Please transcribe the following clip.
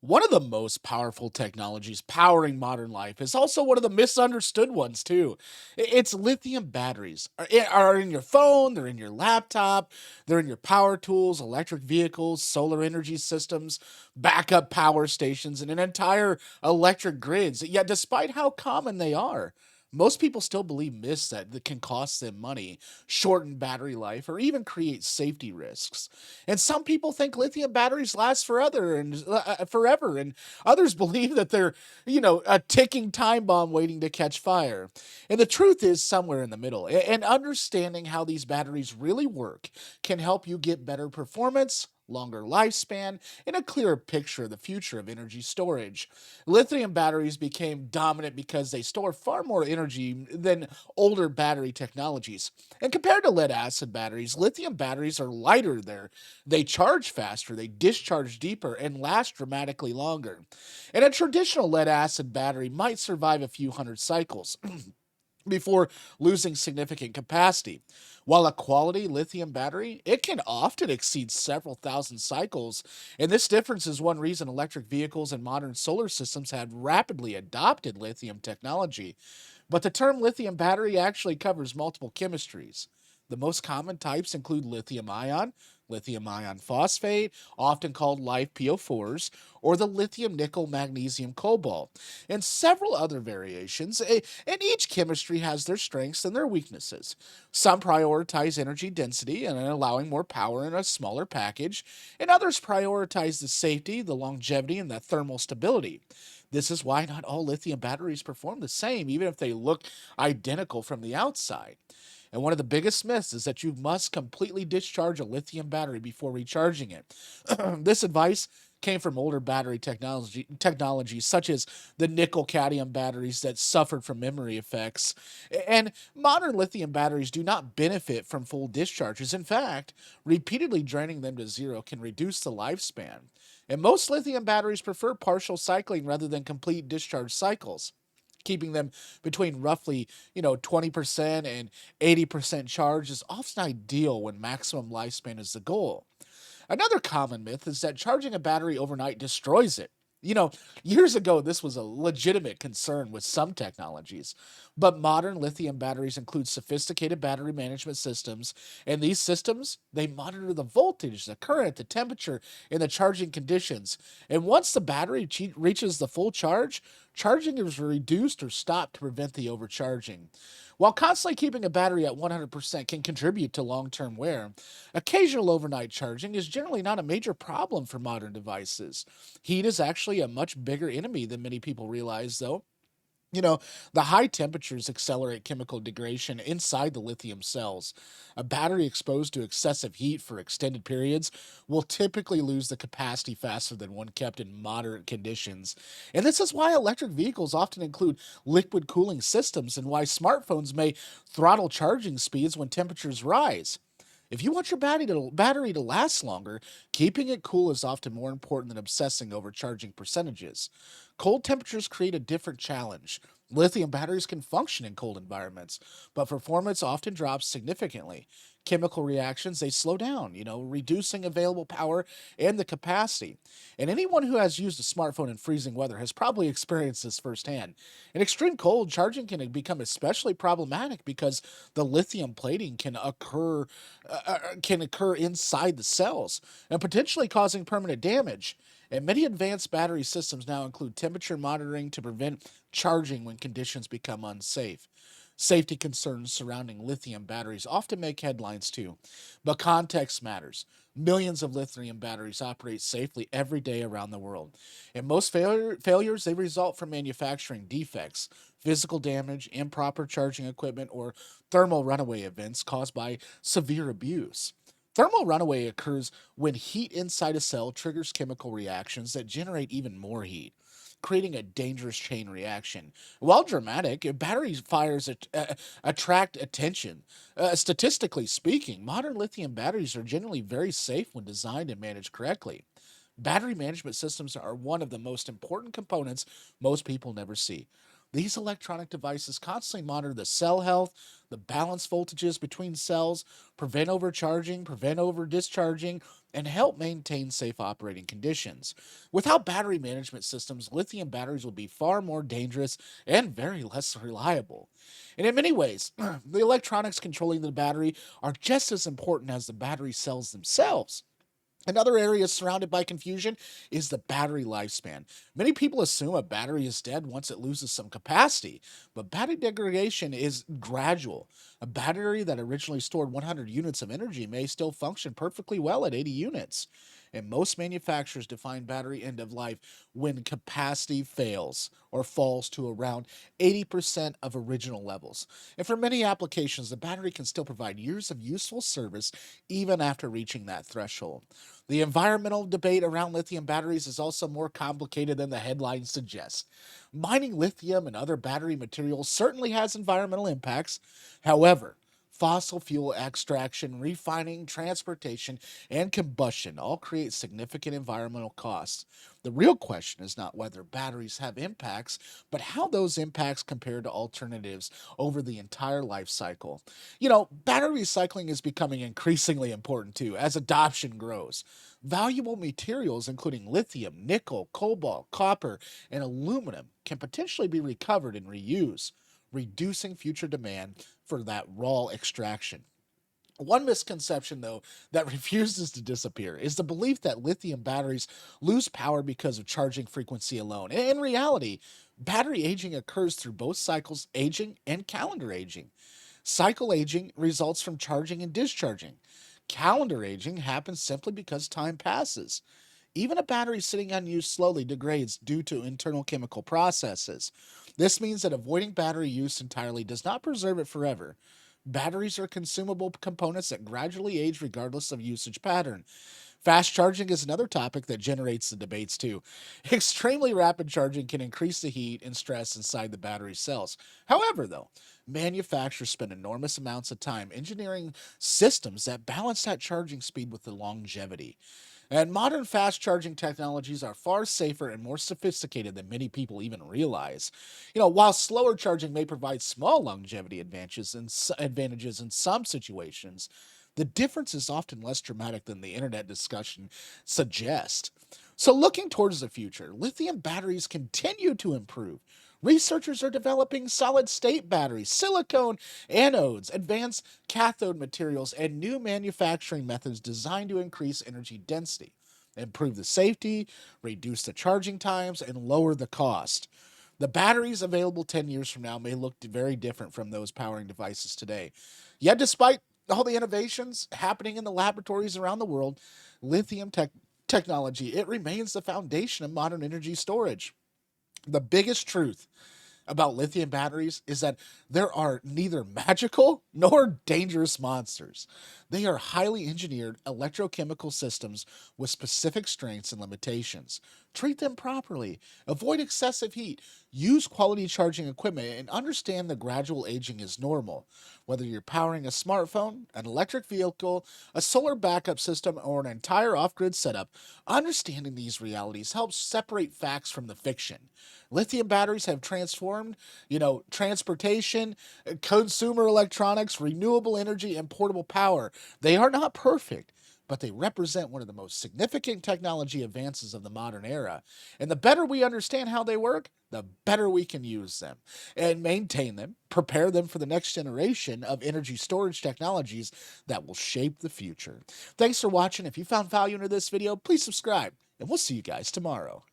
One of the most powerful technologies powering modern life is also one of the misunderstood ones, too. It's lithium batteries. Are in your phone, they're in your laptop, they're in your power tools, electric vehicles, solar energy systems, backup power stations, and an entire electric grids. Yet, despite how common they are, most people still believe myths that can cost them money, shorten battery life, or even create safety risks. And some people think lithium batteries last forever, and others believe that they're, a ticking time bomb waiting to catch fire. And the truth is somewhere in the middle. And understanding how these batteries really work can help you get better performance, longer lifespan, and a clearer picture of the future of energy storage. Lithium batteries became dominant because they store far more energy than older battery technologies. And compared to lead acid batteries, lithium batteries are lighter. They charge faster, they discharge deeper, and last dramatically longer. And a traditional lead acid battery might survive a few hundred cycles before losing significant capacity. While a quality lithium battery, it can often exceed several thousand cycles, and this difference is one reason electric vehicles and modern solar systems have rapidly adopted lithium technology. But the term lithium battery actually covers multiple chemistries. The most common types include lithium ion phosphate, often called live PO4s, or the lithium nickel magnesium cobalt, and several other variations. And each chemistry has their strengths and their weaknesses. Some prioritize energy density and allowing more power in a smaller package, and others prioritize the safety, the longevity, and the thermal stability. This is why not all lithium batteries perform the same, even if they look identical from the outside. And one of the biggest myths is that you must completely discharge a lithium battery before recharging it. This advice came from older battery technologies such as the nickel cadmium batteries that suffered from memory effects. And modern lithium batteries do not benefit from full discharges. In fact, repeatedly draining them to zero can reduce the lifespan. And most lithium batteries prefer partial cycling rather than complete discharge cycles, keeping them between roughly, 20% and 80% charge is often ideal when maximum lifespan is the goal. Another common myth is that charging a battery overnight destroys it. You know, Years ago, this was a legitimate concern with some technologies, but modern lithium batteries include sophisticated battery management systems, and these systems, they monitor the voltage, the current, the temperature, and the charging conditions. And once the battery reaches the full charge, charging is reduced or stopped to prevent the overcharging. While constantly keeping a battery at 100% can contribute to long term wear, occasional overnight charging is generally not a major problem for modern devices. Heat is actually a much bigger enemy than many people realize, though. You know, the high temperatures accelerate chemical degradation inside the lithium cells. A battery exposed to excessive heat for extended periods will typically lose the capacity faster than one kept in moderate conditions. And this is why electric vehicles often include liquid cooling systems and why smartphones may throttle charging speeds when temperatures rise. If you want your battery to last longer, keeping it cool is often more important than obsessing over charging percentages. Cold temperatures create a different challenge. Lithium batteries can function in cold environments, but performance often drops significantly. Chemical reactions, they slow down, reducing available power and the capacity. And anyone who has used a smartphone in freezing weather has probably experienced this firsthand. In extreme cold, charging can become especially problematic because the lithium plating can occur inside the cells and potentially causing permanent damage. And many advanced battery systems now include temperature monitoring to prevent charging when conditions become unsafe. Safety concerns surrounding lithium batteries often make headlines too, but context matters. Millions of lithium batteries operate safely every day around the world, and most failures they result from manufacturing defects, physical damage, improper charging equipment, or thermal runaway events caused by severe abuse. Thermal runaway occurs when heat inside a cell triggers chemical reactions that generate even more heat, creating a dangerous chain reaction. While dramatic, battery fires attract attention. Statistically speaking, modern lithium batteries are generally very safe when designed and managed correctly. Battery management systems are one of the most important components most people never see. These electronic devices constantly monitor the cell health, the balance voltages between cells, prevent overcharging, prevent over discharging, and help maintain safe operating conditions. Without battery management systems, lithium batteries will be far more dangerous and very less reliable. And in many ways, the electronics controlling the battery are just as important as the battery cells themselves. Another area surrounded by confusion is the battery lifespan. Many people assume a battery is dead once it loses some capacity, but battery degradation is gradual. A battery that originally stored 100 units of energy may still function perfectly well at 80 units. And most manufacturers define battery end of life when capacity fails or falls to around 80% of original levels. And for many applications, the battery can still provide years of useful service even after reaching that threshold. The environmental debate around lithium batteries is also more complicated than the headlines suggest. Mining lithium and other battery materials certainly has environmental impacts. However, fossil fuel extraction, refining, transportation, and combustion all create significant environmental costs. The real question is not whether batteries have impacts, but how those impacts compare to alternatives over the entire life cycle. Battery recycling is becoming increasingly important too as adoption grows. Valuable materials, including lithium, nickel, cobalt, copper, and aluminum, can potentially be recovered and reused, reducing future demand for that raw extraction. One misconception, though, that refuses to disappear is the belief that lithium batteries lose power because of charging frequency alone. In reality, battery aging occurs through both cycles aging and calendar aging. Cycle aging results from charging and discharging. Calendar aging happens simply because time passes. Even a battery sitting unused slowly degrades due to internal chemical processes. This means that avoiding battery use entirely does not preserve it forever. Batteries are consumable components that gradually age regardless of usage pattern. Fast charging is another topic that generates the debates too. Extremely rapid charging can increase the heat and stress inside the battery cells. However, though, manufacturers spend enormous amounts of time engineering systems that balance that charging speed with the longevity. And modern fast charging technologies are far safer and more sophisticated than many people even realize. While slower charging may provide small longevity advantages in some situations, the difference is often less dramatic than the internet discussion suggests. So, looking towards the future, lithium batteries continue to improve. Researchers are developing solid state batteries, silicone anodes, advanced cathode materials, and new manufacturing methods designed to increase energy density, improve the safety, reduce the charging times, and lower the cost. The batteries available 10 years from now may look very different from those powering devices today. Yet, despite all the innovations happening in the laboratories around the world, technology, it remains the foundation of modern energy storage. The biggest truth about lithium batteries is that there are neither magical nor dangerous monsters. They are highly engineered electrochemical systems with specific strengths and limitations. Treat them properly, avoid excessive heat, use quality charging equipment, and understand the gradual aging is normal. Whether you're powering a smartphone, an electric vehicle, a solar backup system, or an entire off grid setup, understanding these realities helps separate facts from the fiction. Lithium batteries have transformed, transportation, consumer electronics, renewable energy, and portable power. They are not perfect, but they represent one of the most significant technology advances of the modern era. And the better we understand how they work, the better we can use them and maintain them, prepare them for the next generation of energy storage technologies that will shape the future. Thanks for watching. If you found value in this video, please subscribe, and we'll see you guys tomorrow.